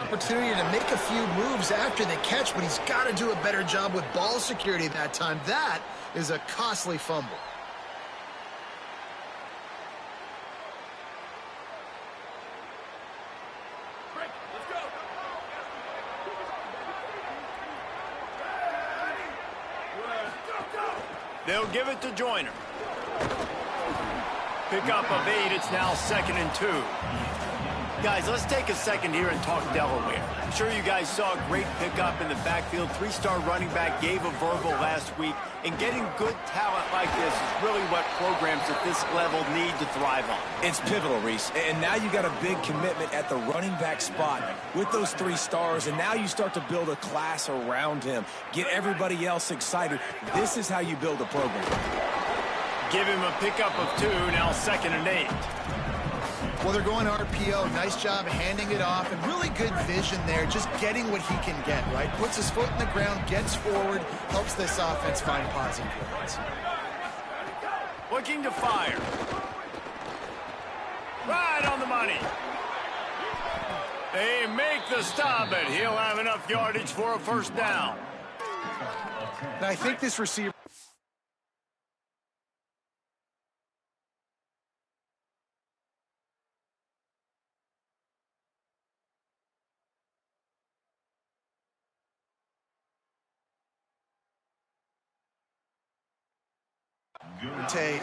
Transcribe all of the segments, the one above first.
Opportunity to make a few moves after the catch, but he's got to do a better job with ball security that time. That is a costly fumble. They'll give it to Joyner. Pickup of 8. It's now 2nd and 2. Guys, let's take a second here and talk Delaware. I'm sure you guys saw a great pickup in the backfield. 3-star running back gave a verbal last week. And getting good talent like this is really what programs at this level need to thrive on. It's pivotal, Reese. And now you got a big commitment at the running back spot with those 3 stars. And now you start to build a class around him. Get everybody else excited. This is how you build a program. Give him a pickup of 2, now 2nd and 8. Well, they're going RPO. Nice job handing it off, and really good vision there, just getting what he can get, right? Puts his foot in the ground, gets forward, helps this offense find positive yards. Looking to fire. Right on the money. They make the stop, but he'll have enough yardage for a 1st down. And I think this receiver...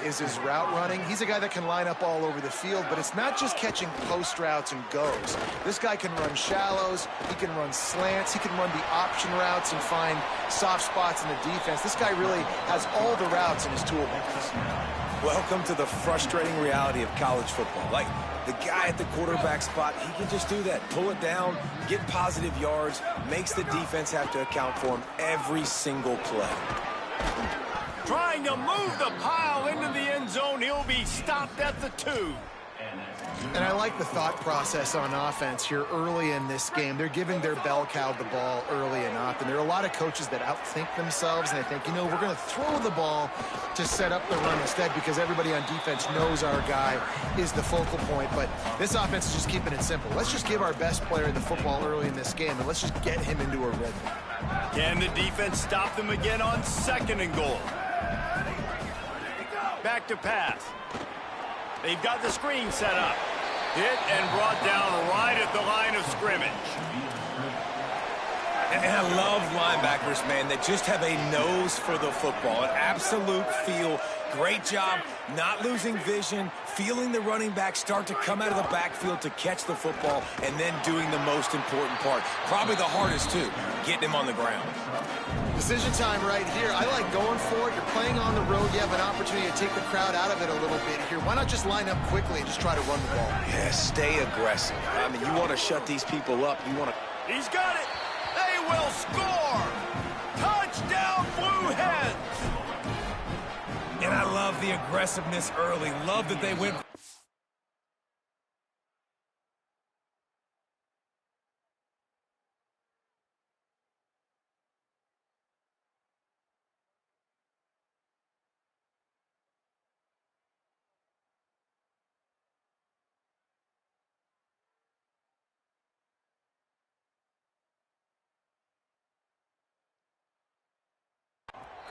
is his route running. He's a guy that can line up all over the field, but it's not just catching post routes and goes. This guy can run shallows, he can run slants, he can run the option routes and find soft spots in the defense. This guy really has all the routes in his toolbox. Welcome to the frustrating reality of college football. Like, the guy at the quarterback spot, he can just do that. Pull it down, get positive yards, makes the defense have to account for him every single play. Trying to move the pile into the end zone. He'll be stopped at the 2. And I like the thought process on offense here early in this game. They're giving their bell cow the ball early enough. And there are a lot of coaches that outthink themselves, and they think, you know, we're going to throw the ball to set up the run instead because everybody on defense knows our guy is the focal point. But this offense is just keeping it simple. Let's just give our best player the football early in this game, and let's just get him into a rhythm. Can the defense stop them again on 2nd and goal? Back to pass. They've got the screen set up. Hit and brought down right at the line of scrimmage. And I love linebackers, man, that just have a nose for the football, an absolute feel. Great job not losing vision, feeling the running back start to come out of the backfield to catch the football, and then doing the most important part. Probably the hardest, too, getting him on the ground. Decision time right here. I like going for it. You're playing on the road. You have an opportunity to take the crowd out of it a little bit here. Why not just line up quickly and just try to run the ball? Yeah, stay aggressive. I mean, you want to shut these people up. You want to... He's got it. They will score. Touchdown, Blue Hens. And I love the aggressiveness early. Love that they went...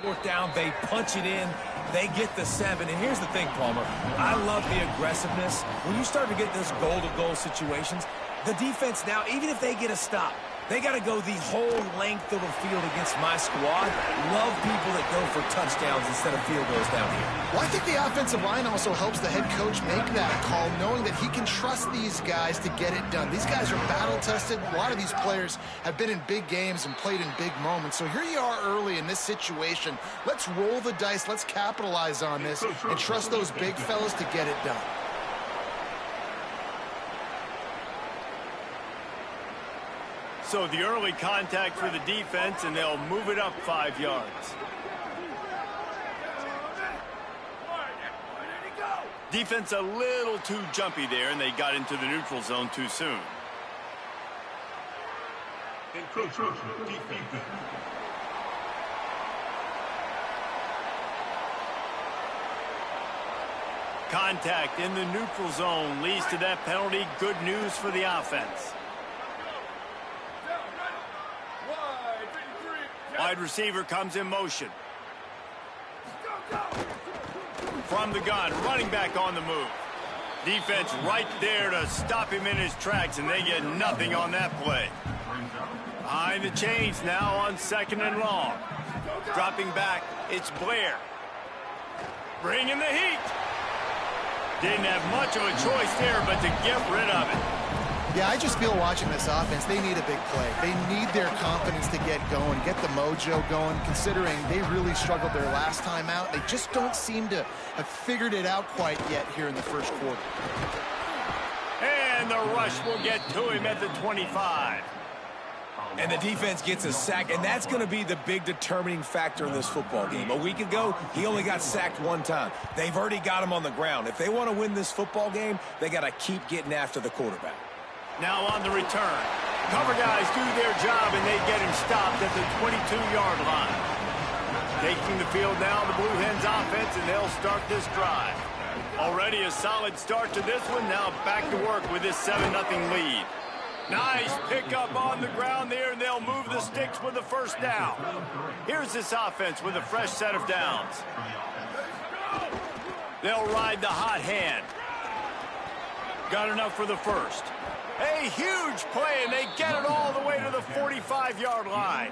4th down, they punch it in, they get the 7. And here's the thing, Palmer, I love the aggressiveness. When you start to get those goal-to-goal situations, the defense now, even if they get a stop, they got to go the whole length of the field against my squad. Love people that go for touchdowns instead of field goals down here. Well, I think the offensive line also helps the head coach make that call, knowing that he can trust these guys to get it done. These guys are battle-tested. A lot of these players have been in big games and played in big moments. So here you are early in this situation. Let's roll the dice. Let's capitalize on this and trust those big fellas to get it done. So the early contact for the defense, and they'll move it up 5 yards. Defense a little too jumpy there, and they got into the neutral zone too soon. Contact in the neutral zone leads to that penalty. Good news for the offense. Wide receiver comes in motion. From the gun, running back on the move. Defense right there to stop him in his tracks, and they get nothing on that play. Behind the chains now on 2nd and long. Dropping back, it's Blair. Bringing the heat. Didn't have much of a choice there, but to get rid of it. Yeah, I just feel watching this offense, they need a big play. They need their confidence to get going, get the mojo going, considering they really struggled their last time out. They just don't seem to have figured it out quite yet here in the first quarter. And the rush will get to him at the 25. And the defense gets a sack, and that's going to be the big determining factor in this football game. A week ago, he only got sacked one time. They've already got him on the ground. If they want to win this football game, they got to keep getting after the quarterback. Now on the return. Cover guys do their job, and they get him stopped at the 22-yard line. Taking the field now, the Blue Hens offense, and they'll start this drive. Already a solid start to this one. Now back to work with this 7-0 lead. Nice pickup on the ground there, and they'll move the sticks with the first down. Here's this offense with a fresh set of downs. They'll ride the hot hand. Got enough for the first. A huge play, and they get it all the way to the 45-yard line.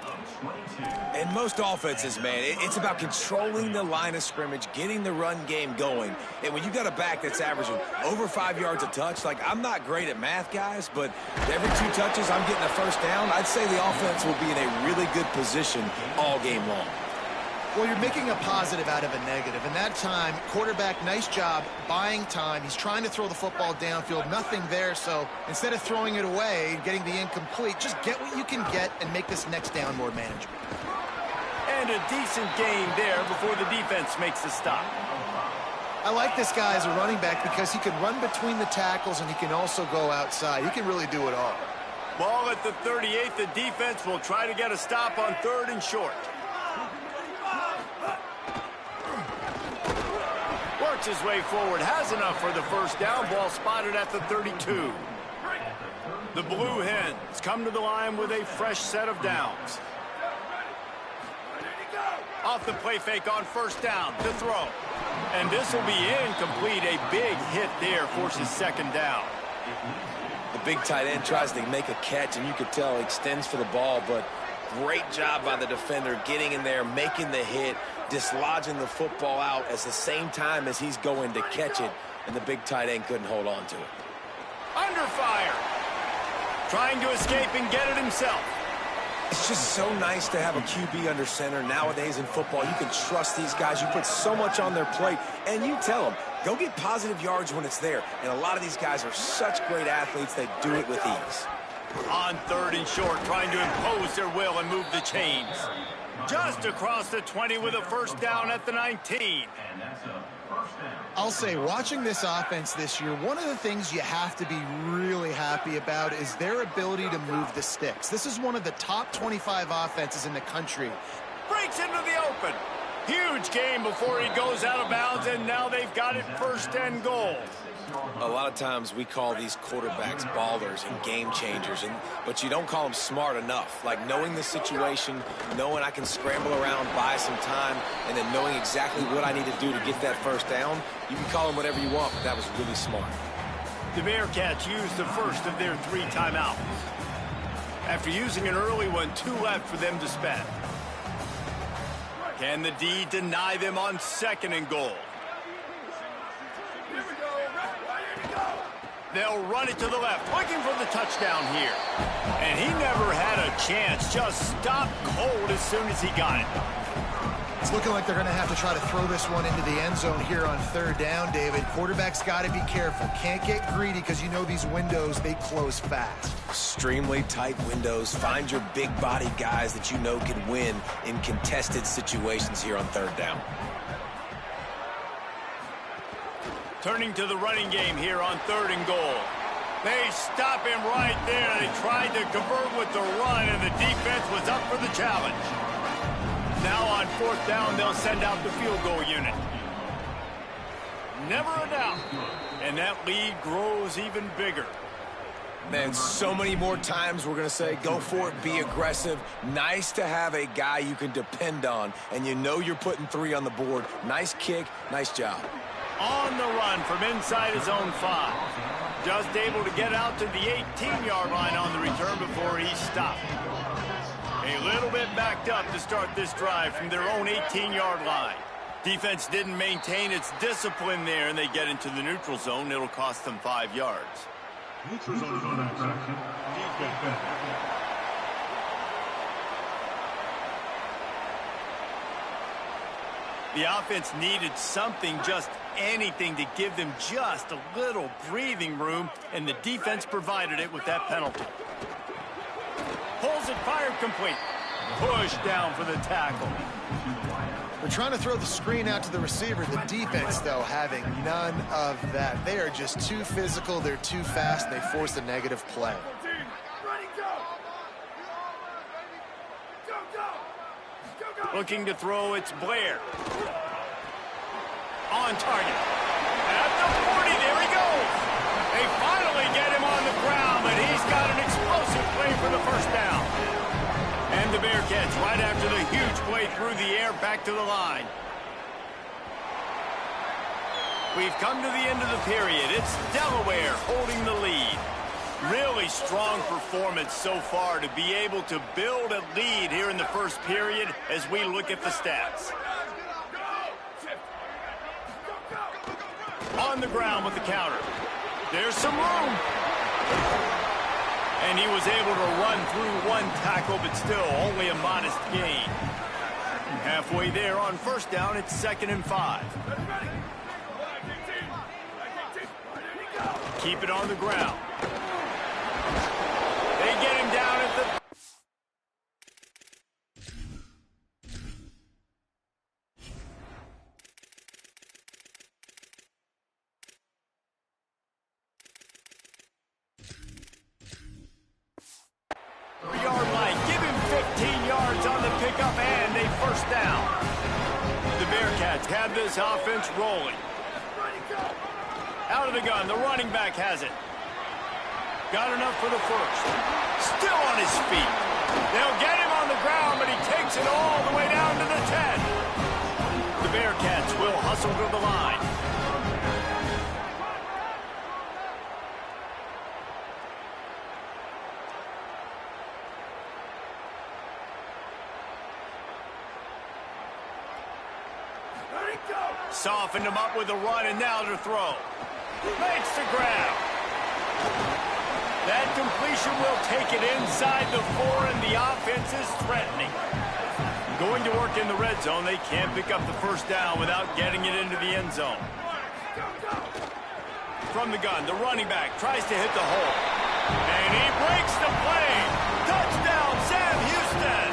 In most offenses, man, it's about controlling the line of scrimmage, getting the run game going. And when you got a back that's averaging over 5 yards a touch, like, I'm not great at math, guys, but every 2 touches I'm getting a first down, I'd say the offense will be in a really good position all game long. Well, you're making a positive out of a negative. And that time, quarterback, nice job buying time. He's trying to throw the football downfield. Nothing there, so instead of throwing it away and getting the incomplete, just get what you can get and make this next down more manageable. And a decent gain there before the defense makes the stop. I like this guy as a running back because he can run between the tackles and he can also go outside. He can really do it all. Ball at the 38. The defense will try to get a stop on 3rd and short. Works his way forward, has enough for the first down. Ball spotted at the 32. The Blue Hens come to the line with a fresh set of downs. Off the play fake on first down to throw. And this will be incomplete. A big hit there forces 2nd down. The big tight end tries to make a catch, and you could tell he extends for the ball, but great job by the defender getting in there, making the hit, dislodging the football out at the same time as he's going to catch it, and the big tight end couldn't hold on to it. Under fire. Trying to escape and get it himself. It's just so nice to have a QB under center. Nowadays in football, you can trust these guys. You put so much on their plate, and you tell them, go get positive yards when it's there. And a lot of these guys are such great athletes, they do it with ease. On 3rd and short, trying to impose their will and move the chains. Just across the 20 with a first down at the 19. I'll say, watching this offense this year, one of the things you have to be really happy about is their ability to move the sticks. This is one of the top 25 offenses in the country. Breaks into the open. Huge game before he goes out of bounds, and now they've got it 1st and goal. A lot of times we call these quarterbacks ballers and game changers, but you don't call them smart enough. Like knowing the situation, knowing I can scramble around, buy some time, and then knowing exactly what I need to do to get that first down. You can call them whatever you want, but that was really smart. The Bearcats used the first of their 3 timeouts. After using an early one, 2 left for them to spend. Can the D deny them on 2nd and goal? They'll run it to the left, looking for the touchdown here. And he never had a chance, just stopped cold as soon as he got it. It's looking like they're going to have to try to throw this one into the end zone here on 3rd down, David. Quarterback's got to be careful. Can't get greedy because you know these windows, they close fast. Extremely tight windows. Find your big body guys that you know can win in contested situations here on 3rd down. Turning to the running game here on 3rd and goal. They stop him right there. They tried to convert with the run, and the defense was up for the challenge. Now on 4th down, they'll send out the field goal unit. Never a doubt. And that lead grows even bigger. Man, so many more times we're going to say, go for it, be aggressive. Nice to have a guy you can depend on, and you know you're putting 3 on the board. Nice kick, nice job. On the run from inside his own 5. Just able to get out to the 18-yard line on the return before he stopped. A little bit backed up to start this drive from their own 18-yard line. Defense didn't maintain its discipline there, and they get into the neutral zone. It'll cost them 5 yards. Neutral zone infraction. The offense needed something, just anything, to give them just a little breathing room, and the defense provided it with that penalty. Pulls it, fired complete. Push down for the tackle. They're trying to throw the screen out to the receiver. The defense, though, having none of that. They are just too physical. They're too fast. They force a negative play. Looking to throw, it's Blair. On target. At the 40, there he goes. They finally get him on the ground, but he's got an explosive play for the first down. And the Bearcats, right after the huge play through the air, back to the line. We've come to the end of the period. It's Delaware holding the lead. Really strong performance so far to be able to build a lead here in the first period as we look at the stats. On the ground with the counter. There's some room. And he was able to run through 1 tackle, but still only a modest gain. Halfway there on first down, it's 2nd and 5. Keep it on the ground. They get him down at the... yard line. Give him 15 yards on the pickup and a first down. The Bearcats have this offense rolling. Out of the gun, the running back has it. Got enough for the first. Still on his feet. They'll get him on the ground, but he takes it all the way down to the 10. The Bearcats will hustle to the line. Softened him up with a run, and now to throw. Makes the grab. That completion will take it inside the 4, and the offense is threatening. Going to work in the red zone. They can't pick up the first down without getting it into the end zone. From the gun, the running back tries to hit the hole. And he breaks the play. Touchdown, Sam Houston.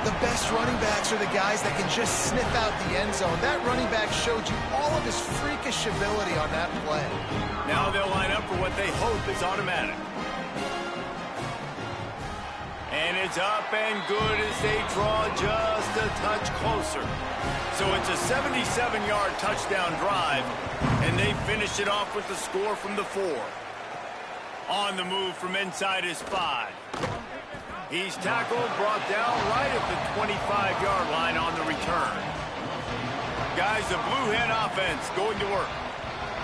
The best running backs are the guys that can just sniff out the end zone. That running back showed you all of his freakish ability on that play. Now they'll line up for what they hope is automatic. And it's up and good as they draw just a touch closer. So it's a 77-yard touchdown drive, and they finish it off with the score from the 4. On the move from inside his 5. He's tackled, brought down right at the 25-yard line on the return. Guys, the Blue Hen offense going to work.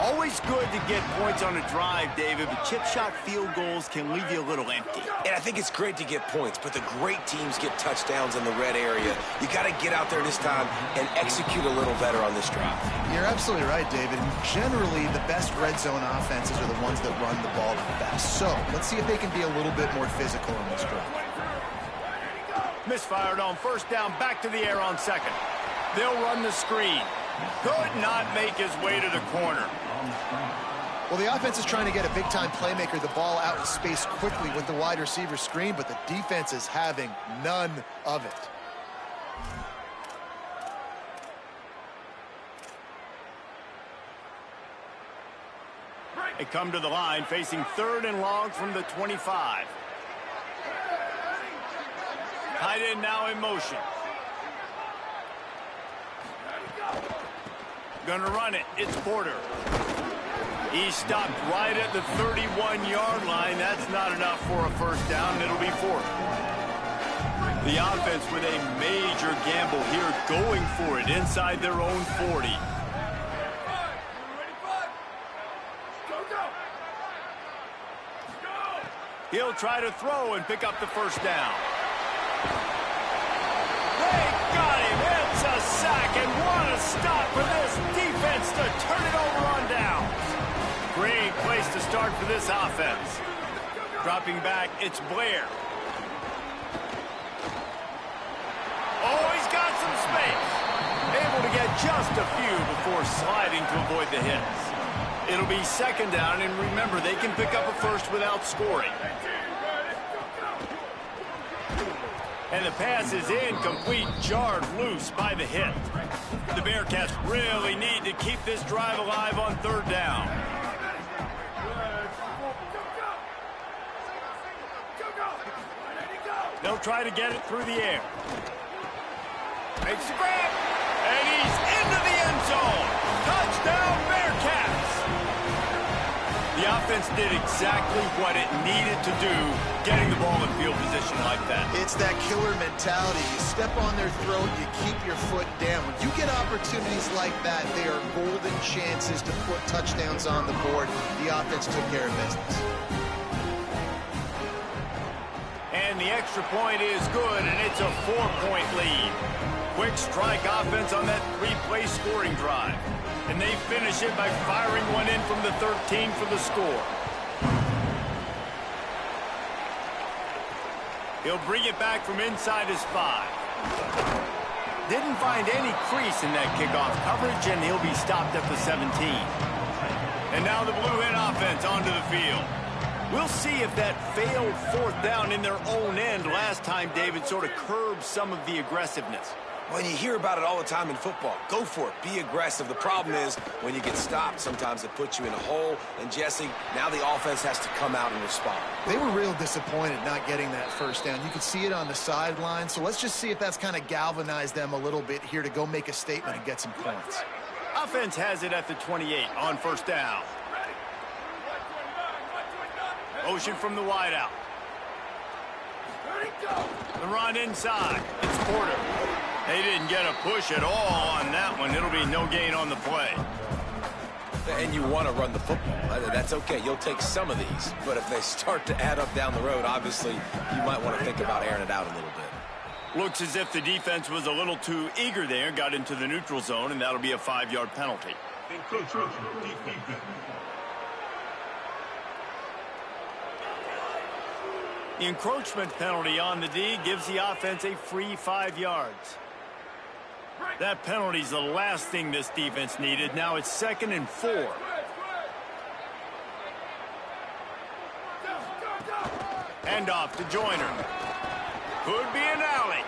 Always good to get points on a drive, David, but chip shot field goals can leave you a little empty. And I think it's great to get points, but the great teams get touchdowns in the red area. You got to get out there this time and execute a little better on this drive. You're absolutely right, David. Generally, the best red zone offenses are the ones that run the ball the best. So let's see if they can be a little bit more physical in this drive. Misfired on first down, back to the air on 2nd. They'll run the screen. Could not make his way to the corner. Well, the offense is trying to get a big-time playmaker the ball out in space quickly with the wide receiver screen, but the defense is having none of it. They come to the line facing 3rd and long from the 25. Tight end now in motion. Gonna run it. It's Porter. He stopped right at the 31-yard line. That's not enough for a first down, and it'll be fourth. The offense with a major gamble here, going for it inside their own 40. He'll try to throw and pick up the first down. They got him. It's a sack, and what a stop for this defense to turn it over on downs. Great place to start for this offense. Dropping back, it's Blair. Oh, he's got some space. Able to get just a few before sliding to avoid the hits. It'll be second down, and remember, they can pick up a first without scoring. And the pass is incomplete, jarred loose by the hit. The Bearcats really need to keep this drive alive on third down. They'll try to get it through the air. Makes the grab, and he's into the end zone. Touchdown, Bearcats! The offense did exactly what it needed to do, getting the ball in field position like that. It's that killer mentality. You step on their throat, you keep your foot down. When you get opportunities like that, they are golden chances to put touchdowns on the board. The offense took care of business. And the extra point is good, and it's a 4-point lead. Quick strike offense on that 3-play scoring drive. And they finish it by firing one in from the 13 for the score. He'll bring it back from inside his 5. Didn't find any crease in that kickoff coverage, and he'll be stopped at the 17. And now the Blue Hen offense onto the field. We'll see if that failed fourth down in their own end last time, David, sort of curbed some of the aggressiveness. Well, you hear about it all the time in football. Go for it. Be aggressive. The problem is when you get stopped, sometimes it puts you in a hole. And, Jesse, now the offense has to come out and respond. They were real disappointed not getting that first down. You could see it on the sideline. So let's just see if that's kind of galvanized them a little bit here to go make a statement and get some points. Offense has it at the 28 on first down. Motion from the wideout. The run inside. It's Porter. They didn't get a push at all on that one. It'll be no gain on the play. And you want to run the football. That's okay. You'll take some of these. But if they start to add up down the road, obviously, you might want to think about airing it out a little bit. Looks as if the defense was a little too eager there, got into the neutral zone, and that'll be a 5-yard penalty. The encroachment penalty on the D gives the offense a free 5 yards. That penalty's the last thing this defense needed. Now it's 2nd and 4. Hand off to Joyner. Could be an alley.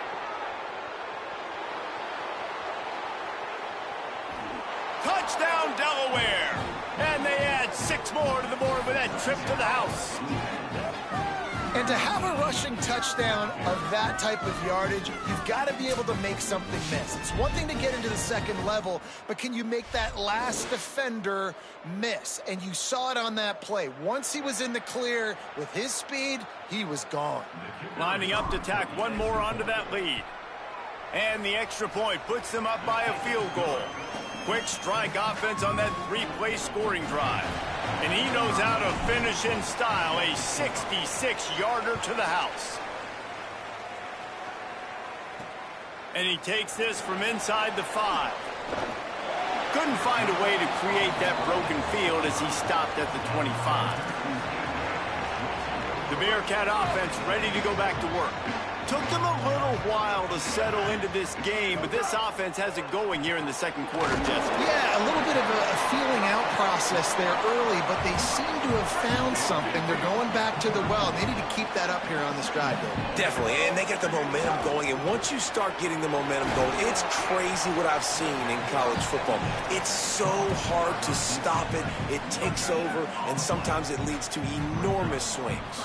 Touchdown, Delaware. And they add 6 more to the board with that trip to the house. And to have a rushing touchdown of that type of yardage, you've got to be able to make something miss. It's one thing to get into the second level, but can you make that last defender miss? And you saw it on that play. Once he was in the clear with his speed, he was gone. Lining up to tack one more onto that lead. And the extra point puts them up by a field goal. Quick strike offense on that 3-play scoring drive. And he knows how to finish in style, a 66-yarder to the house. And he takes this from inside the 5. Couldn't find a way to create that broken field as he stopped at the 25. The Bearcat offense ready to go back to work. Took them a little while to settle into this game, but this offense has it going here in the second quarter, Jesse. Yeah, a little bit of a feeling out process there early, but they seem to have found something. They're going back to the well. They need to keep that up here on this drive, though. Definitely, and they get the momentum going, and once you start getting the momentum going, it's crazy what I've seen in college football. It's so hard to stop it. It takes over, and sometimes it leads to enormous swings.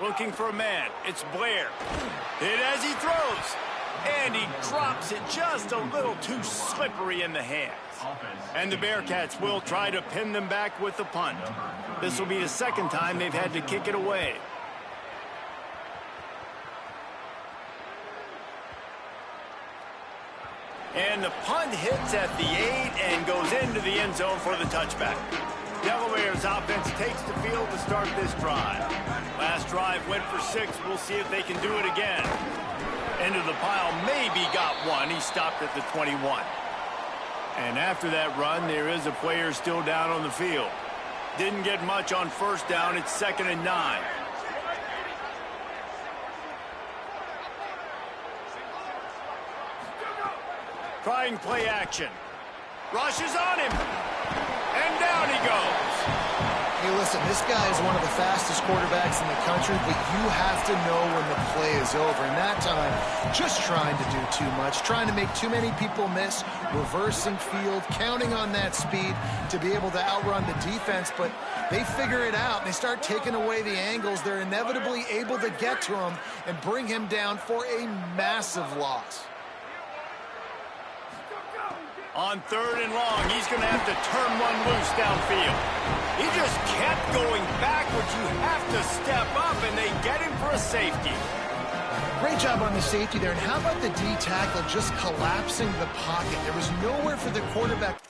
Looking for a man. It's Blair. Hit as he throws. And he drops it just a little too slippery in the hands. And the Bearcats will try to pin them back with the punt. This will be the second time they've had to kick it away. And the punt hits at the 8 and goes into the end zone for the touchback. Delaware's offense takes the field to start this drive. Last drive went for 6. We'll see if they can do it again. Into the pile, maybe got one. He stopped at the 21. And after that run, there is a player still down on the field. Didn't get much on first down. It's 2nd and 9. Trying play action. Rushes on him. And down he goes. Hey, listen, this guy is one of the fastest quarterbacks in the country, but you have to know when the play is over. And that time, just trying to do too much, trying to make too many people miss, reversing field, counting on that speed to be able to outrun the defense. But they figure it out. They start taking away the angles. They're inevitably able to get to him and bring him down for a massive loss. On 3rd and long, he's going to have to turn one loose downfield. He just kept going backwards. You have to step up, and they get him for a safety. Great job on the safety there. And how about the D tackle just collapsing the pocket? There was nowhere for the quarterback.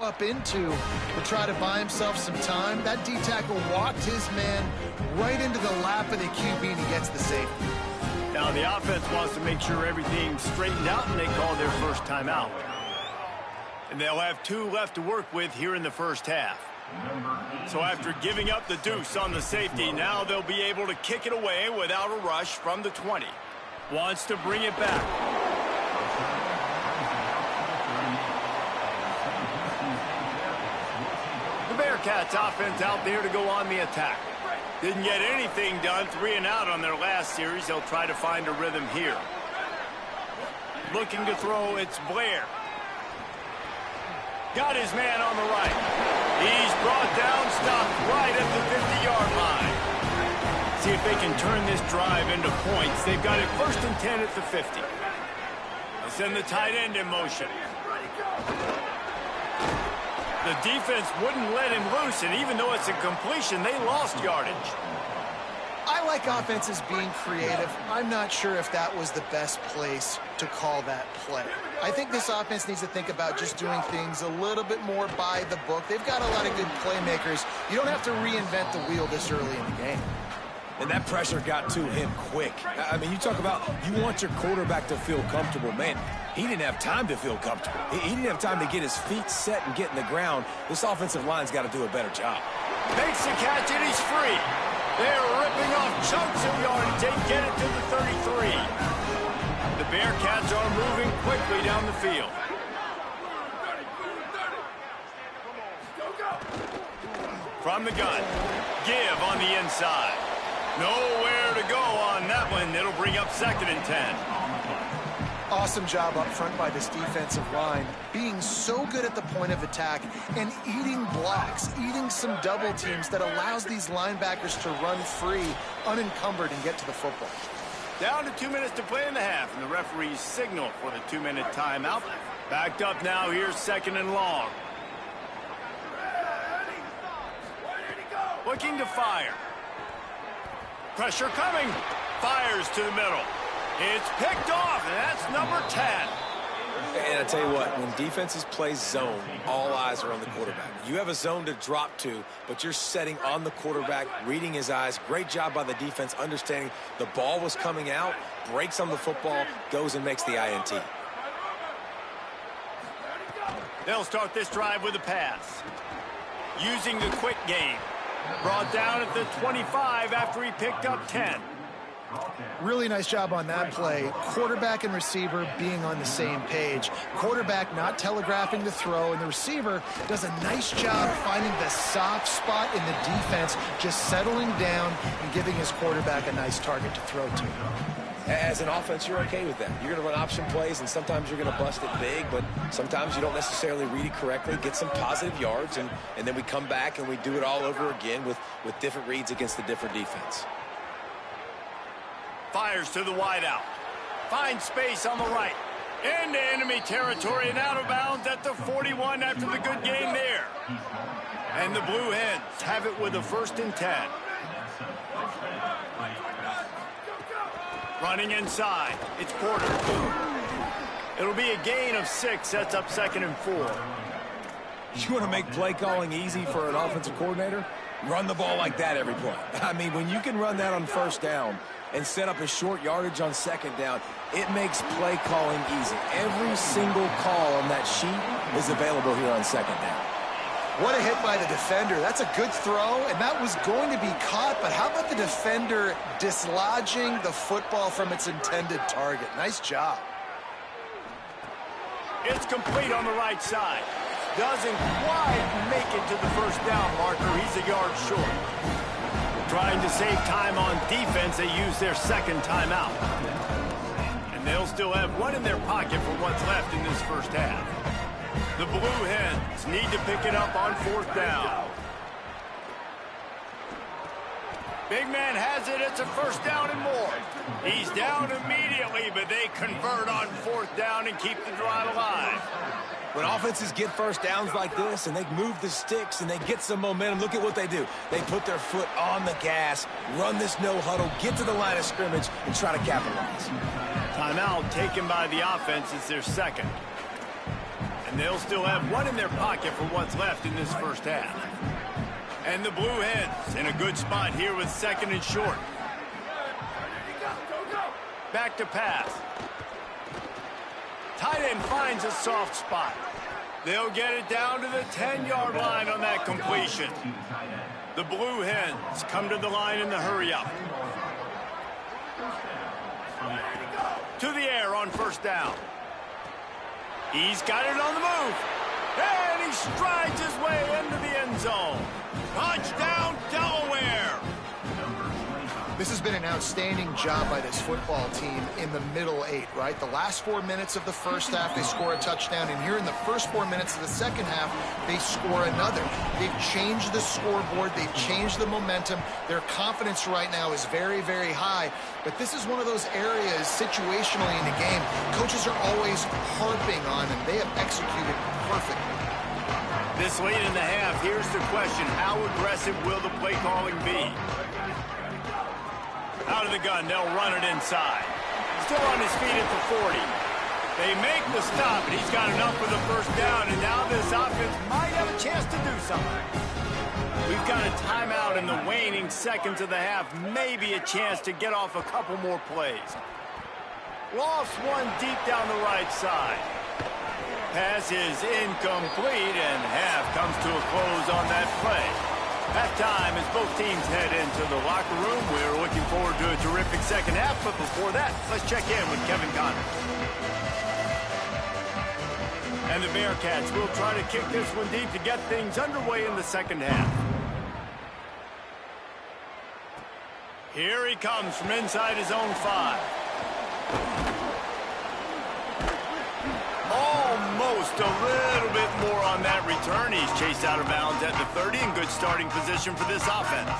Up into to try to buy himself some time. That D tackle walked his man right into the lap of the QB, and he gets the safety. Now the offense wants to make sure everything's straightened out, and they call their first timeout. And they'll have 2 left to work with here in the first half. So after giving up the deuce on the safety, now they'll be able to kick it away without a rush from the 20. Wants to bring it back. Bearcats offense out there to go on the attack. Didn't get anything done. 3 and out on their last series. They'll try to find a rhythm here. Looking to throw, it's Blair. Got his man on the right. He's brought down, stopped right at the 50-yard line. See if they can turn this drive into points. They've got it 1st and 10 at the 50. They send the tight end in motion. The defense wouldn't let him loose, and even though it's a completion, they lost yardage. I like offenses being creative. I'm not sure if that was the best place to call that play. I think this offense needs to think about just doing things a little bit more by the book. They've got a lot of good playmakers. You don't have to reinvent the wheel this early in the game. And that pressure got to him quick. I mean, you talk about you want your quarterback to feel comfortable. Man, he didn't have time to feel comfortable. He didn't have time to get his feet set and get in the ground. This offensive line's got to do a better job. Makes the catch, and he's free. They're ripping off chunks of yardage. They get it to the 33. The Bearcats are moving quickly down the field. From the gun, give on the inside. Nowhere to go on that one. It'll bring up 2nd and 10. Awesome job up front by this defensive line, being so good at the point of attack and eating blocks, eating some double teams that allows these linebackers to run free, unencumbered, and get to the football. Down to 2 minutes to play in the half, and the referees signal for the 2-minute timeout. Backed up now, here's 2nd and long. Looking to fire. Pressure coming. Fires to the middle. It's picked off, and that's number 10. And I tell you what, when defenses play zone, all eyes are on the quarterback. You have a zone to drop to, but you're setting on the quarterback, reading his eyes. Great job by the defense, understanding the ball was coming out, breaks on the football, goes and makes the INT. They'll start this drive with a pass. using the quick game. Brought down at the 25 after he picked up 10. Really nice job on that play. Quarterback and receiver being on the same page. Quarterback not telegraphing the throw, and the receiver does a nice job finding the soft spot in the defense, just settling down and giving his quarterback a nice target to throw to. As an offense, you're okay with that. You're going to run option plays, and sometimes you're going to bust it big, but sometimes you don't necessarily read it correctly, get some positive yards, and then we come back and we do it all over again with different reads against the different defense. Fires to the wideout. Finds space on the right. Into enemy territory and out of bounds at the 41 after the good game there. And the Blue Hens have it with a 1st and 10. Running inside. It's Porter. It'll be a gain of 6. Sets up 2nd and 4. You want to make play calling easy for an offensive coordinator? Run the ball like that every play. I mean, when you can run that on 1st down and set up a short yardage on 2nd down, it makes play calling easy. Every single call on that sheet is available here on 2nd down. What a hit by the defender. That's a good throw, and that was going to be caught, but how about the defender dislodging the football from its intended target? Nice job. It's complete on the right side. Doesn't quite make it to the 1st down marker. He's a yard short. Trying to save time on defense, they use their 2nd timeout. And they'll still have one in their pocket for what's left in this 1st half. The Blue Hens need to pick it up on 4th down. Big man has it. It's a 1st down and more. He's down immediately, but they convert on 4th down and keep the drive alive. When offenses get 1st downs like this and they move the sticks and they get some momentum, look at what they do. They put their foot on the gas, run this no huddle, get to the line of scrimmage, and try to capitalize. Timeout taken by the offense is their 2nd. And they'll still have one in their pocket for what's left in this 1st half. And the Blue Hens in a good spot here with 2nd and short. Back to pass. Tight end finds a soft spot. They'll get it down to the 10-yard line on that completion. The Blue Hens come to the line in the hurry-up. To the air on 1st down. He's got it on the move. And he strides his way into the end zone. Touchdown, Delaware. This has been an outstanding job by this football team in the middle 8, right? The last 4 minutes of the 1st half, they score a touchdown, and here in the first 4 minutes of the 2nd half, they score another. They've changed the scoreboard. They've changed the momentum. Their confidence right now is very, very high, but this is one of those areas situationally in the game coaches are always harping on, and they have executed perfectly. This late in the half, here's the question. How aggressive will the play calling be? Out of the gun, they'll run it inside. Still on his feet at the 40. They make the stop, and he's got enough for the 1st down, and now this offense might have a chance to do something. We've got a timeout in the waning seconds of the half, maybe a chance to get off a couple more plays. Lost one deep down the right side. Pass is incomplete, and half comes to a close on that play. Halftime as both teams head into the locker room. We're looking forward to a terrific 2nd half, but before that, let's check in with Kevin Connors. And the Bearcats will try to kick this one deep to get things underway in the 2nd half. Here he comes from inside his own 5. Almost a little bit more on that return. He's chased out of bounds at the 30 in good starting position for this offense.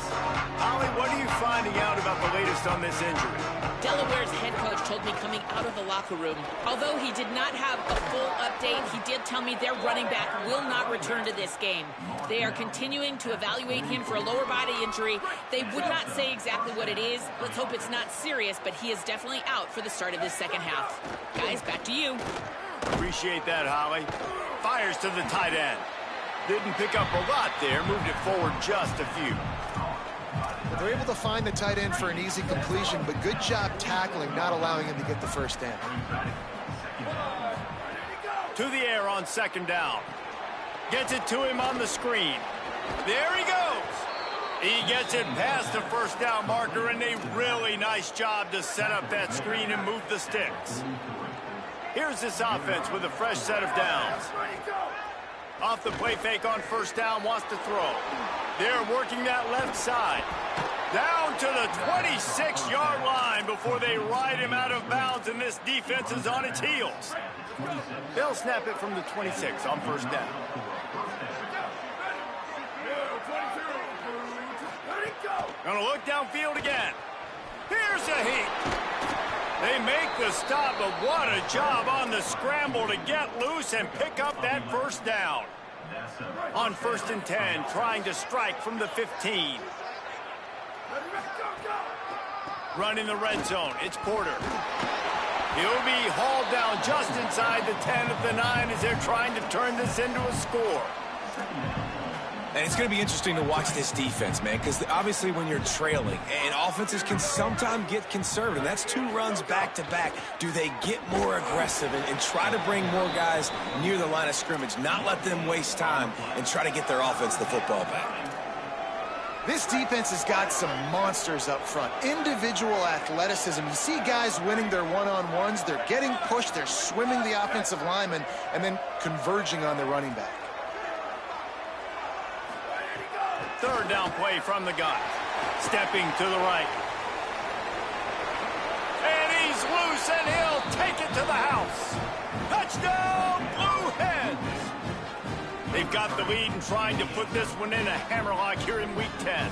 Holly, what are you finding out about the latest on this injury? Delaware's head coach told me coming out of the locker room, although he did not have a full update, he did tell me their running back will not return to this game. They are continuing to evaluate him for a lower body injury. They would not say exactly what it is. Let's hope it's not serious, but he is definitely out for the start of this 2nd half. Guys, back to you. Appreciate that, Holly. Fires to the tight end. Didn't pick up a lot there. Moved it forward just a few. They're able to find the tight end for an easy completion, but good job tackling, not allowing him to get the 1st down. To the air on 2nd down. Gets it to him on the screen. There he goes. He gets it past the first down marker, and a really nice job to set up that screen and move the sticks. Here's this offense with a fresh set of downs. Off the play fake on first down, wants to throw. They're working that left side. Down to the 26-yard line before they ride him out of bounds, and this defense is on its heels. They'll snap it from the 26 on first down. Gonna look downfield again. Here's a heat. They make the stop, but what a job on the scramble to get loose and pick up that first down. On 1st and 10, trying to strike from the 15. Running the red zone, it's Porter. He'll be hauled down just inside the 10 of the 9 as they're trying to turn this into a score. And it's going to be interesting to watch this defense, man, because obviously when you're trailing, and offenses can sometimes get conservative. That's 2 runs back-to-back. Do they get more aggressive and try to bring more guys near the line of scrimmage, not let them waste time, and try to get their offense the football back? This defense has got some monsters up front. Individual athleticism. You see guys winning their one-on-ones. They're getting pushed. They're swimming the offensive lineman and then converging on the running back. 3rd down play from the gun. Stepping to the right. And he's loose, and he'll take it to the house. Touchdown, Blue Hens! They've got the lead and trying to put this one in a hammerlock here in Week 10.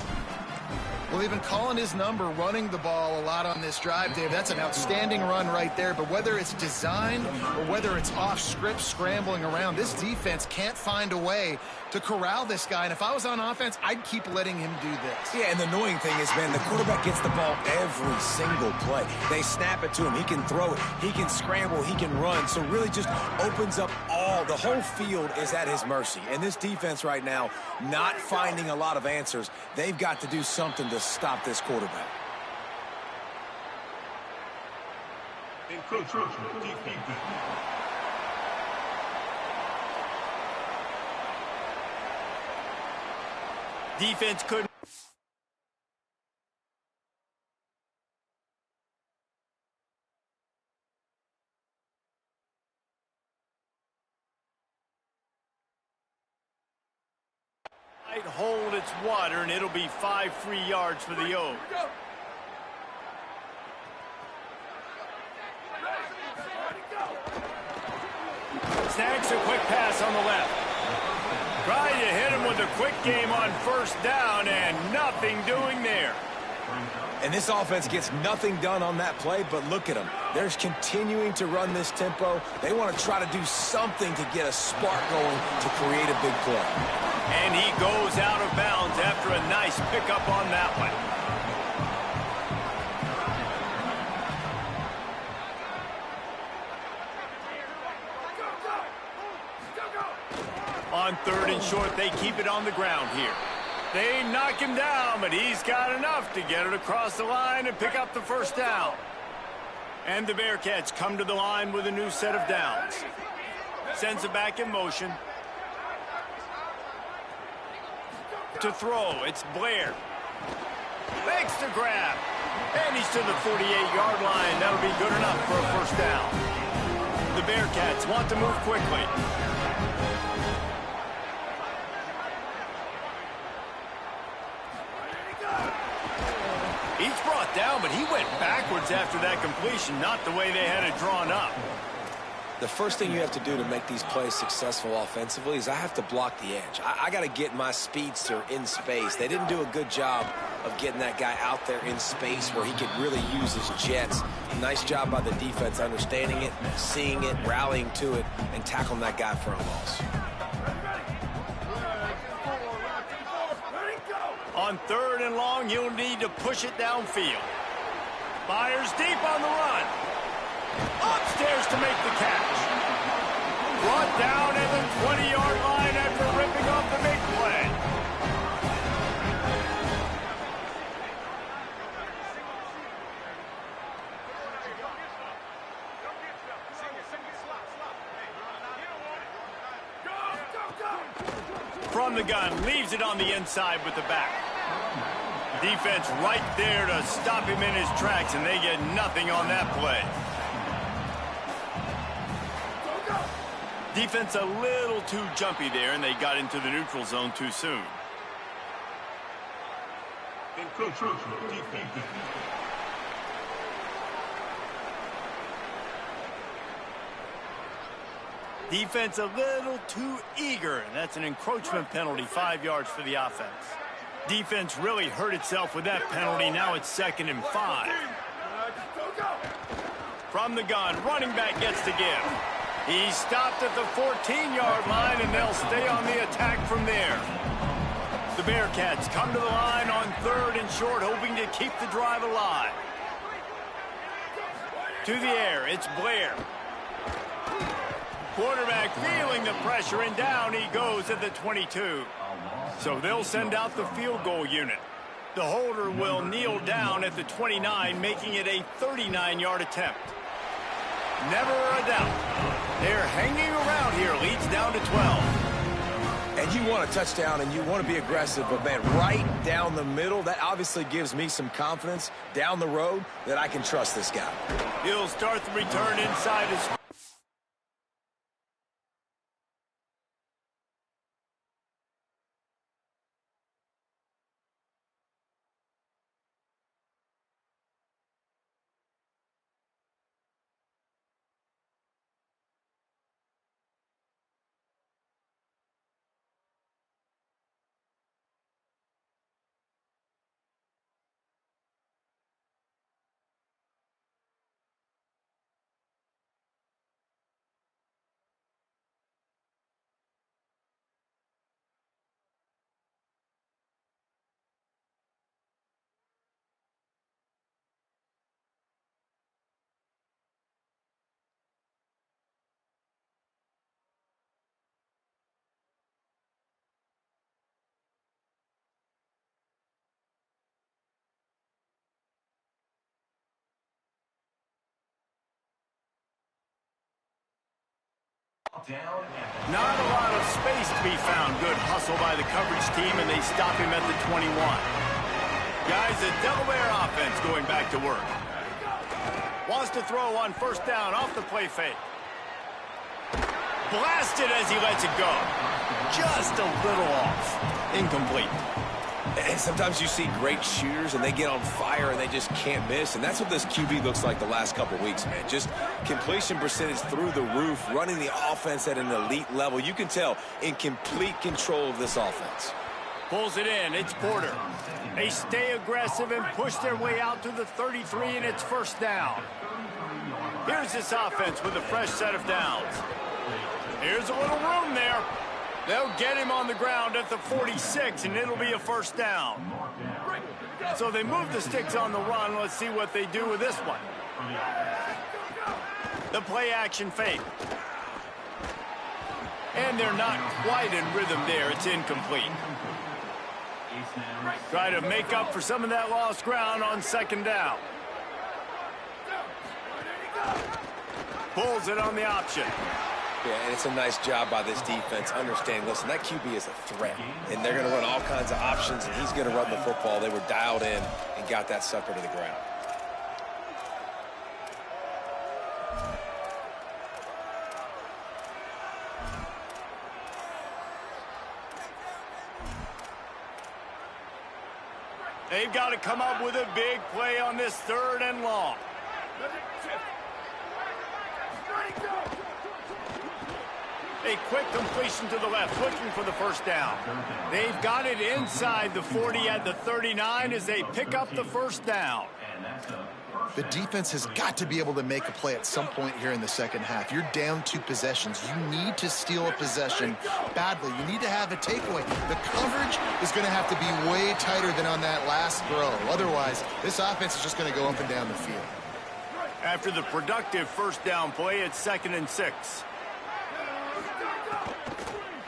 Well, they've been calling his number, running the ball a lot on this drive, Dave. That's an outstanding run right there. But whether it's designed or whether it's off script, scrambling around, this defense can't find a way to corral this guy. And if I was on offense, I'd keep letting him do this. Yeah, and the annoying thing is, man, the quarterback gets the ball every single play. They snap it to him. He can throw it. He can scramble. He can run. So really just opens up the whole field is at his mercy. And this defense right now, not finding a lot of answers. They've got to do something to stop this quarterback. Defense couldn't. Hold its water, and it'll be 5 free yards for the Oaks. Snags a quick pass on the left. Trying to hit him with a quick game on first down, and nothing doing there. And this offense gets nothing done on that play, but look at them. They're continuing to run this tempo. They want to try to do something to get a spark going to create a big play. And he goes out of bounds after a nice pickup on that one. On 3rd and short, they keep it on the ground here. They knock him down, but he's got enough to get it across the line and pick up the first down. And the Bearcats come to the line with a new set of downs. Sends it back in motion. To throw, it's Blair. Makes the grab. And he's to the 48-yard line. That'll be good enough for a first down. The Bearcats want to move quickly. He's brought down, but he went backwards after that completion, not the way they had it drawn up. The first thing you have to do to make these plays successful offensively is I have to block the edge. I got to get my speedster in space. They didn't do a good job of getting that guy out there in space where he could really use his jets. Nice job by the defense understanding it, seeing it, rallying to it, and tackling that guy for a loss. On 3rd and long, you'll need to push it downfield. Fires deep on the run. Upstairs to make the catch. Brought down at the 20-yard line after ripping off the big play. from the gun, leaves it on the inside with the back. Defense right there to stop him in his tracks, and they get nothing on that play. Defense a little too jumpy there, and they got into the neutral zone too soon. Defense a little too eager, and that's an encroachment penalty, 5 yards for the offense. Defense really hurt itself with that penalty. Now it's 2nd and 5. From the gun, running back gets to give. He stopped at the 14-yard line, and they'll stay on the attack from there. The Bearcats come to the line on 3rd and short, hoping to keep the drive alive. To the air, it's Blair. Quarterback feeling the pressure, and down he goes at the 22. So they'll send out the field goal unit. The holder will kneel down at the 29, making it a 39-yard attempt. Never a doubt. They're hanging around here. Leads down to 12. And you want a touchdown, and you want to be aggressive, but, man, right down the middle, that obviously gives me some confidence down the road that I can trust this guy. He'll start the return inside his... Not a lot of space to be found. Good hustle by the coverage team, and they stop him at the 21. Guys, the Delaware offense going back to work. Wants to throw on 1st down off the play fake. Blasted as he lets it go. Just a little off. Incomplete. And sometimes you see great shooters, and they get on fire, and they just can't miss. And that's what this QB looks like the last couple weeks, man. Just completion percentage through the roof, running the offense at an elite level. You can tell in complete control of this offense. Pulls it in. It's Porter. They stay aggressive and push their way out to the 33, and it's 1st down. Here's this offense with a fresh set of downs. Here's a little room there. They'll get him on the ground at the 46, and it'll be a 1st down. So they move the sticks on the run. Let's see what they do with this one. The play-action fake. And they're not quite in rhythm there. It's incomplete. Try to make up for some of that lost ground on 2nd down. Pulls it on the option. Yeah, and it's a nice job by this defense understanding, listen, that QB is a threat, and they're going to run all kinds of options, and he's going to run the football. They were dialed in and got that sucker to the ground. They've got to come up with a big play on this 3rd and long. A quick completion to the left, looking for the 1st down. They've got it inside the 40 at the 39 as they pick up the 1st down. The defense has got to be able to make a play at some point here in the 2nd half. You're down 2 possessions. You need to steal a possession badly. You need to have a takeaway. The coverage is going to have to be way tighter than on that last throw. Otherwise, this offense is just going to go up and down the field. After the productive 1st down play, it's 2nd and 6.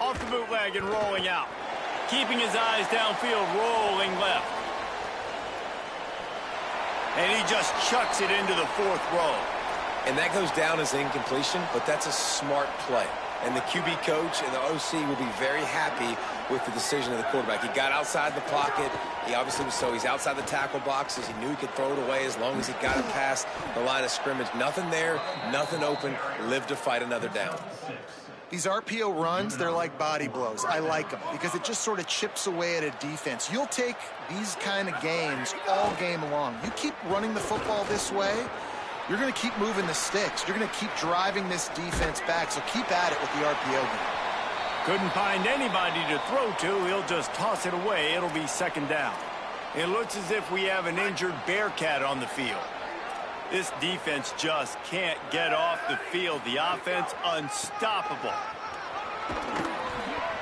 Off the bootleg and rolling out. Keeping his eyes downfield, rolling left. And he just chucks it into the 4th row. And that goes down as incompletion, but that's a smart play. And the QB coach and the OC will be very happy with the decision of the quarterback. He got outside the pocket. He obviously was he's outside the tackle boxes. He knew he could throw it away as long as he got it past the line of scrimmage. Nothing there, nothing open. Live to fight another down. These RPO runs, they're like body blows. I like them because it just sort of chips away at a defense. You'll take these kind of games all game long. You keep running the football this way, you're going to keep moving the sticks. You're going to keep driving this defense back, so keep at it with the RPO game. Couldn't find anybody to throw to. He'll just toss it away. It'll be second down. It looks as if we have an injured Bearcat on the field. This defense just can't get off the field. The offense unstoppable.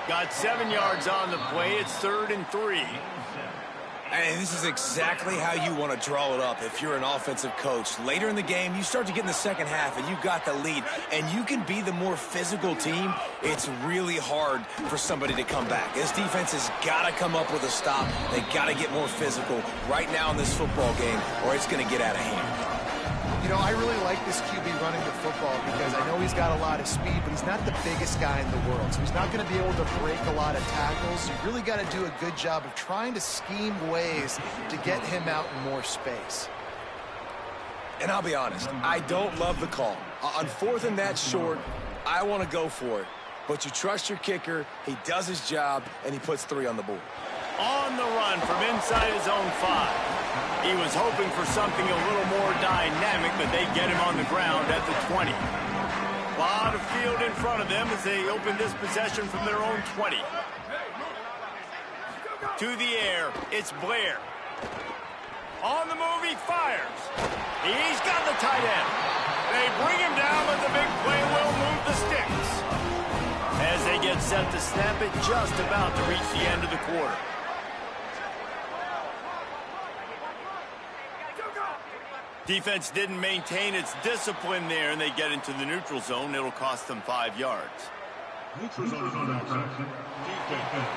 Got 7 yards on the play. It's 3rd and 3. And this is exactly how you want to draw it up if you're an offensive coach. Later in the game, you start to get in the second half, and you've got the lead, and you can be the more physical team. It's really hard for somebody to come back. This defense has got to come up with a stop. They got to get more physical right now in this football game, or it's going to get out of hand. You know, I really like this QB running the football because I know he's got a lot of speed, but he's not the biggest guy in the world. So he's not going to be able to break a lot of tackles. You really got to do a good job of trying to scheme ways to get him out in more space. And I'll be honest, I don't love the call. On 4th and that short, I want to go for it. But you trust your kicker, he does his job, and he puts 3 on the board. On the run from inside his own 5. He was hoping for something a little more dynamic, but they get him on the ground at the 20. A lot of field in front of them as they open this possession from their own 20. To the air, it's Blair. On the move, he fires. He's got the tight end. They bring him down, but the big play will move the sticks. As they get set to snap it, just about to reach the end of the quarter. Defense didn't maintain its discipline there, and they get into the neutral zone. It'll cost them 5 yards. Neutral zone is on action. Defense.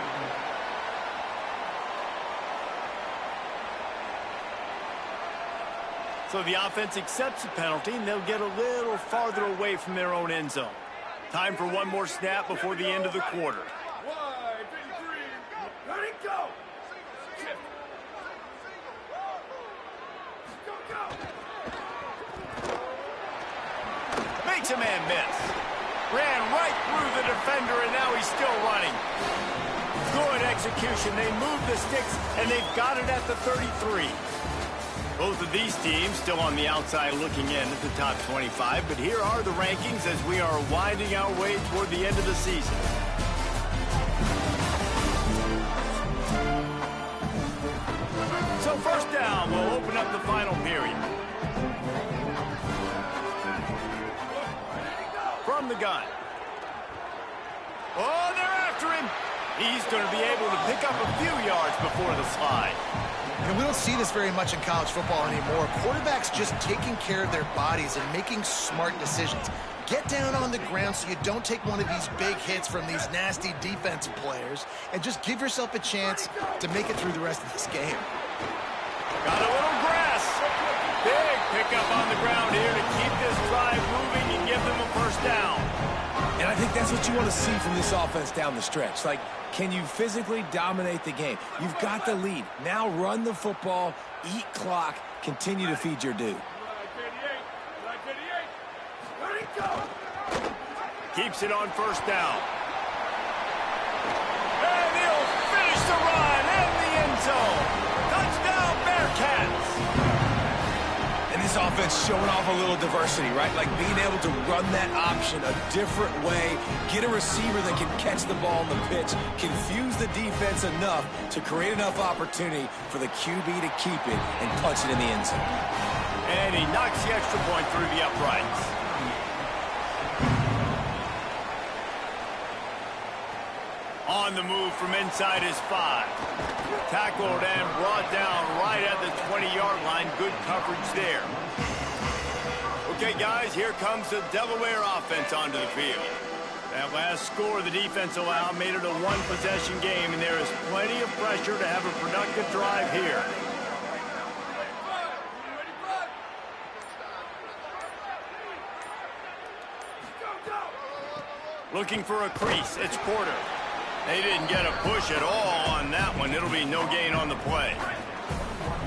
So the offense accepts the penalty, and they'll get a little farther away from their own end zone. Time for one more snap before the end of the quarter. Ready, go! Makes a man miss. Ran right through the defender, and now he's still running. Good execution. They move the sticks, and they've got it at the 33. Both of these teams still on the outside looking in at the top 25, but here are the rankings as we are winding our way toward the end of the season. So first down, we'll open up the final period. From the gun. Oh, they're after him. He's going to be able to pick up a few yards before the slide. You know, we don't see this very much in college football anymore. Quarterbacks just taking care of their bodies and making smart decisions. Get down on the ground so you don't take one of these big hits from these nasty defensive players, and just give yourself a chance to make it through the rest of this game. Got a little grass. Big pickup on the ground here to keep this drive moving and give them a first down. And I think that's what you want to see from this offense down the stretch. Like, can you physically dominate the game? You've got the lead. Now run the football, eat clock, continue to feed your dude. Keeps it on first down. And he'll finish the run in the end zone. Touchdown, Bearcats. And this offense showing off a little diversity, right? Like being able to run that option a different way, get a receiver that can catch the ball on the pitch, confuse the defense enough to create enough opportunity for the QB to keep it and punch it in the end zone. And he knocks the extra point through the uprights. On the move from inside his 5. Tackled and brought down right at the 20-yard line. Good coverage there. Okay, guys, here comes the Delaware offense onto the field. That last score the defense allowed made it a one-possession game, and there is plenty of pressure to have a productive drive here. Looking for a crease. It's Porter. They didn't get a push at all on that one. It'll be no gain on the play.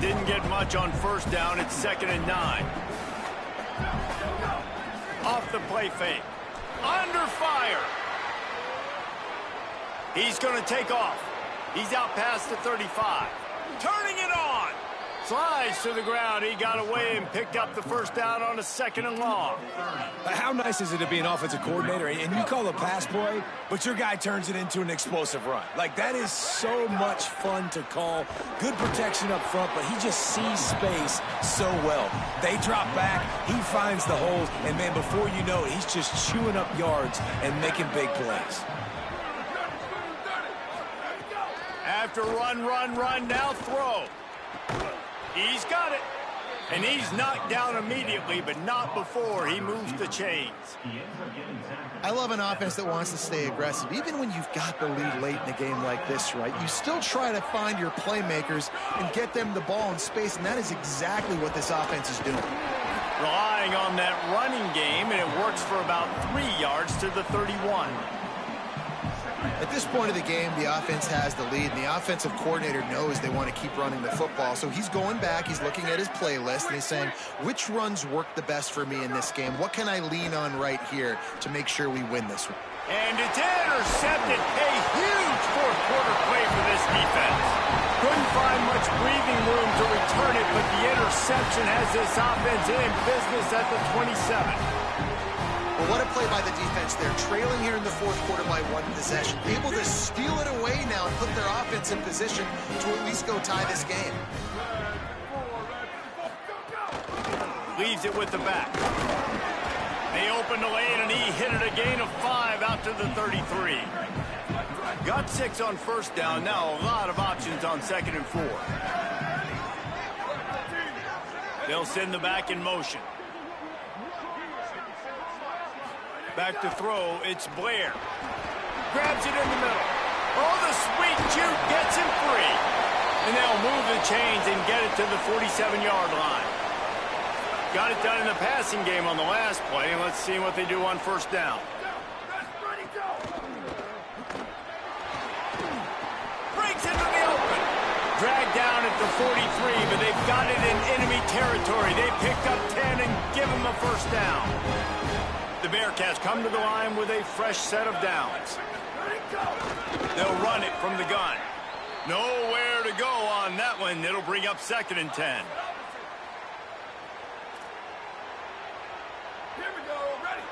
Didn't get much on first down. It's 2nd and 9. Off the play fake. Under fire. He's going to take off. He's out past the 35. Turning it on. Slides to the ground. He got away and picked up the first down on a 2nd and long. How nice is it to be an offensive coordinator and you call a pass play, but your guy turns it into an explosive run? Like, that is so much fun to call. Good protection up front, but he just sees space so well. They drop back, he finds the holes, and man, before you know it, he's just chewing up yards and making big plays. After run, now throw. He's got it. And he's knocked down immediately, but not before he moves the chains. I love an offense that wants to stay aggressive. Even when you've got the lead late in a game like this, right, you still try to find your playmakers and get them the ball in space, and that is exactly what this offense is doing. Relying on that running game, and it works for about 3 yards to the 31. At this point of the game, the offense has the lead, and the offensive coordinator knows they want to keep running the football. So he's going back, he's looking at his playlist, and he's saying, which runs work the best for me in this game? What can I lean on right here to make sure we win this one? And it's intercepted. A huge fourth quarter play for this defense. Couldn't find much breathing room to return it, but the interception has this offense in business at the 27. Well, what a play by the defense. They're trailing here in the fourth quarter by 1 possession. Able to steal it away now and put their offense in position to at least go tie this game. Leaves it with the back. They open the lane, and he hit it a gain of 5 out to the 33. Got 6 on first down. Now a lot of options on 2nd and 4. They'll send the back in motion. Back to throw, it's Blair. Grabs it in the middle. Oh, the sweet juke gets him free. And they'll move the chains and get it to the 47-yard line. Got it done in the passing game on the last play, and let's see what they do on first down. Breaks into the open. Dragged down at the 43, but they've got it in enemy territory. They picked up 10 and give them a first down. The Bearcats come to the line with a fresh set of downs. They'll run it from the gun. Nowhere to go on that one. It'll bring up 2nd and 10. Here we go. Ready.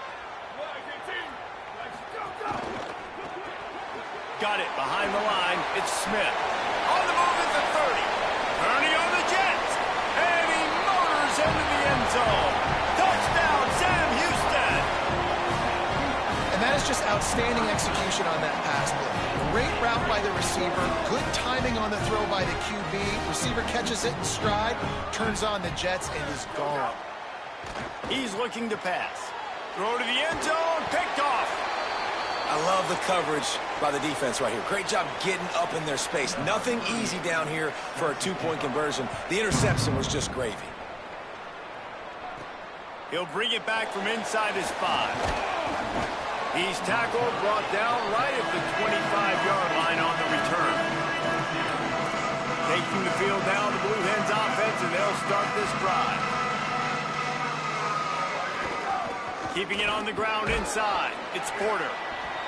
1, 18. Let's go. Got it behind the line. It's Smith. On the move at the 30. Turning on the Jets. And he motors into the end zone. Touchdown, Sam Houston. And that is just outstanding execution on that pass play. Great route by the receiver, good timing on the throw by the QB. Receiver catches it in stride, turns on the Jets, and is gone. He's looking to pass. Throw to the end zone, picked off. I love the coverage by the defense right here. Great job getting up in their space. Nothing easy down here for a 2-point conversion. The interception was just gravy. He'll bring it back from inside his 5. He's tackled, brought down right at the 25-yard line on the return. Taking the field now, the Blue Hens offense, and they'll start this drive. Keeping it on the ground inside. It's Porter.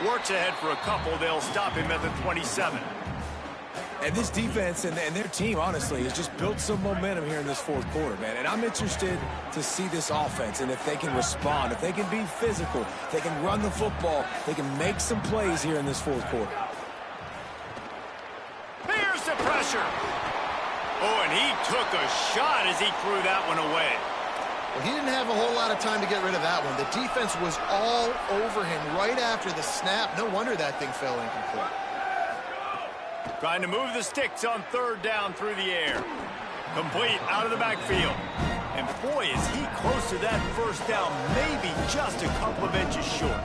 Works ahead for a couple. They'll stop him at the 27. And this defense and their team, honestly, has just built some momentum here in this fourth quarter, man. And I'm interested to see this offense and if they can respond, if they can be physical, if they can run the football, they can make some plays here in this fourth quarter. Here's the pressure. Oh, and he took a shot as he threw that one away. Well, he didn't have a whole lot of time to get rid of that one. The defense was all over him right after the snap. No wonder that thing fell incomplete. Trying to move the sticks on 3rd down through the air. Complete out of the backfield. And boy, is he close to that first down, maybe just a couple of inches short.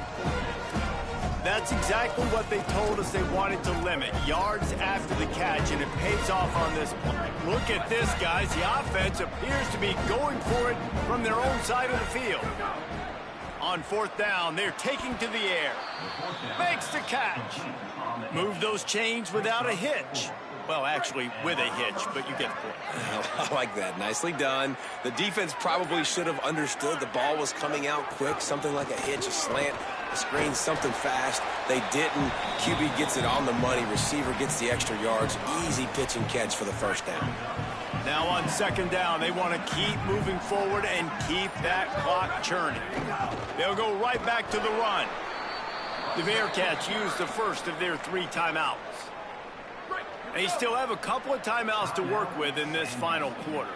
That's exactly what they told us they wanted to limit. Yards after the catch, and it pays off on this play. Look at this, guys. The offense appears to be going for it from their own side of the field. On on 4th down. They're taking to the air. Makes the catch. Move those chains without a hitch. Well, actually, with a hitch, but you get the point. I like that. Nicely done. The defense probably should have understood the ball was coming out quick, something like a hitch, a slant, a screen, something fast. They didn't. QB gets it on the money. Receiver gets the extra yards. Easy pitch and catch for the first down. Now on 2nd down, they want to keep moving forward and keep that clock churning. They'll go right back to the run. The Bearcats use the first of their 3 timeouts. They still have a couple of timeouts to work with in this final quarter.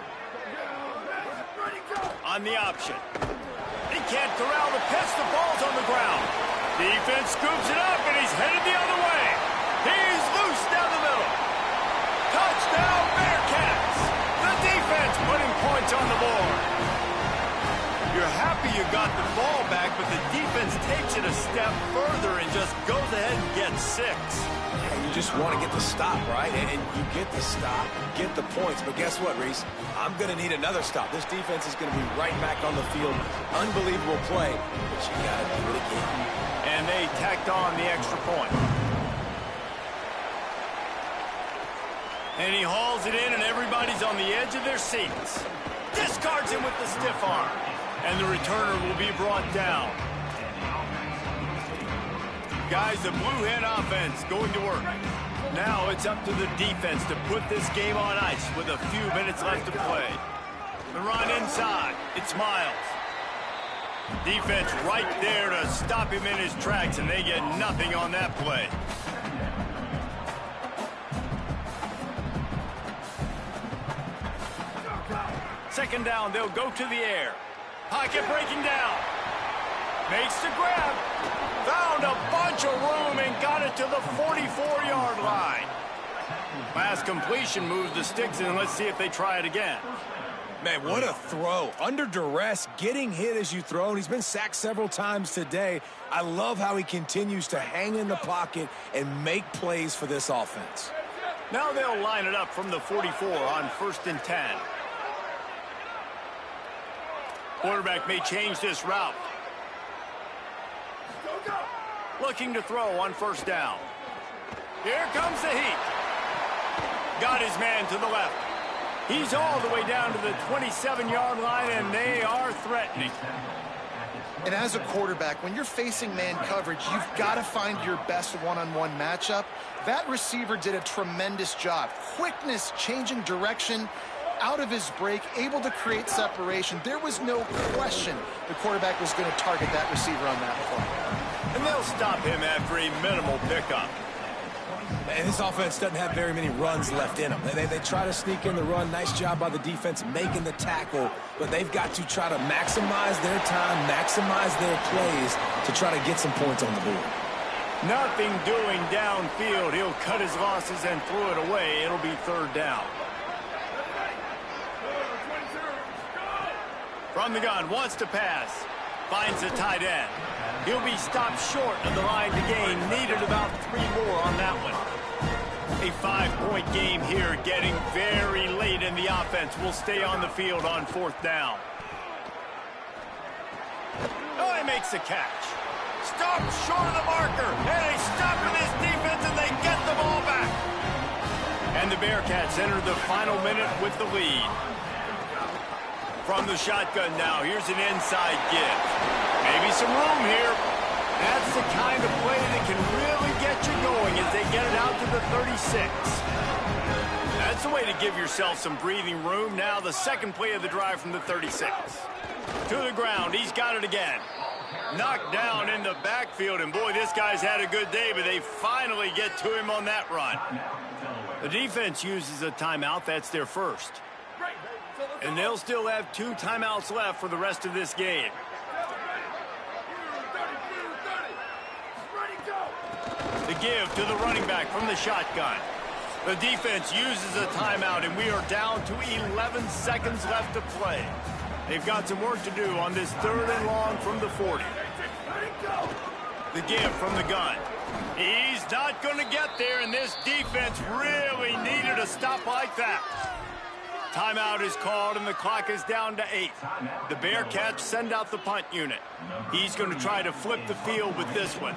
On the option. He can't corral the pitch. The ball's on the ground. Defense scoops it up, and he's headed the other way. He's loose down the middle. Touchdown, Bearcats. The defense putting points on the board. You're happy you got the ball back, but the defense takes it a step further and just goes ahead and gets 6. You just want to get the stop, right? And you get the stop, get the points. But guess what, Reese? I'm going to need another stop. This defense is going to be right back on the field. Unbelievable play, but you got to do it again. And they tacked on the extra point. And he hauls it in, and everybody's on the edge of their seats. Discards him with the stiff arm. And the returner will be brought down. Guys, the Blue Hen offense going to work. Now it's up to the defense to put this game on ice with a few minutes left to play. The run inside. It's Miles. Defense right there to stop him in his tracks, and they get nothing on that play. Second down, they'll go to the air. Pocket breaking down. Makes the grab. Found a bunch of room and got it to the 44-yard line. Last completion moves the sticks in. Let's see if they try it again. Man, what a throw. Under duress, getting hit as you throw. And he's been sacked several times today. I love how he continues to hang in the pocket and make plays for this offense. Now they'll line it up from the 44 on 1st and 10. Quarterback may change this route. Looking to throw on 1st down. Here comes the heat. Got his man to the left. He's all the way down to the 27-yard line, and they are threatening. And as a quarterback, when you're facing man coverage, you've got to find your best one-on-one matchup. That receiver did a tremendous job. Quickness, changing direction, out of his break, able to create separation. There was no question the quarterback was going to target that receiver on that play. And they'll stop him after a minimal pickup. And this offense doesn't have very many runs left in them. They try to sneak in the run. Nice job by the defense making the tackle. But they've got to try to maximize their time, maximize their plays to try to get some points on the board. Nothing doing downfield. He'll cut his losses and throw it away. It'll be 3rd down. From the gun, wants to pass. Finds the tight end. He'll be stopped short of the line to gain. Needed about 3 more on that one. A 5-point game here, getting very late in the offense. Will stay on the field on 4th down. Oh, he makes the catch. Stopped short of the marker. And they stop with his defense, and they get the ball back. And the Bearcats enter the final minute with the lead. From the shotgun now, here's an inside give. Maybe some room here. That's the kind of play that can really get you going as they get it out to the 36. That's the way to give yourself some breathing room. Now the second play of the drive from the 36. To the ground, he's got it again. Knocked down in the backfield, and boy, this guy's had a good day, but they finally get to him on that run. The defense uses a timeout. That's their first. And they'll still have 2 timeouts left for the rest of this game. The give to the running back from the shotgun. The defense uses a timeout, and we are down to 11 seconds left to play. They've got some work to do on this 3rd and long from the 40. The give from the gun. He's not going to get there, and this defense really needed a stop like that. Timeout is called, and the clock is down to 8. The Bearcats send out the punt unit. He's going to try to flip the field with this one.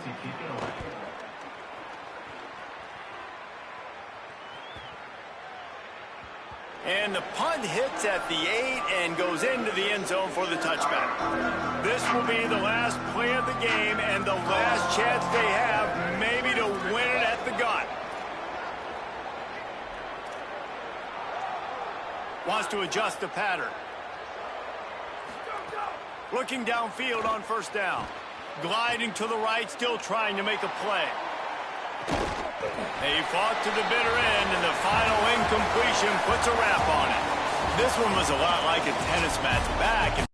And the punt hits at the 8 and goes into the end zone for the touchback. This will be the last play of the game and the last chance they have maybe to win it at the gun. Wants to adjust the pattern. Looking downfield on first down. Gliding to the right, still trying to make a play. They fought to the bitter end, and the final incompletion puts a wrap on it. This one was a lot like a tennis match back.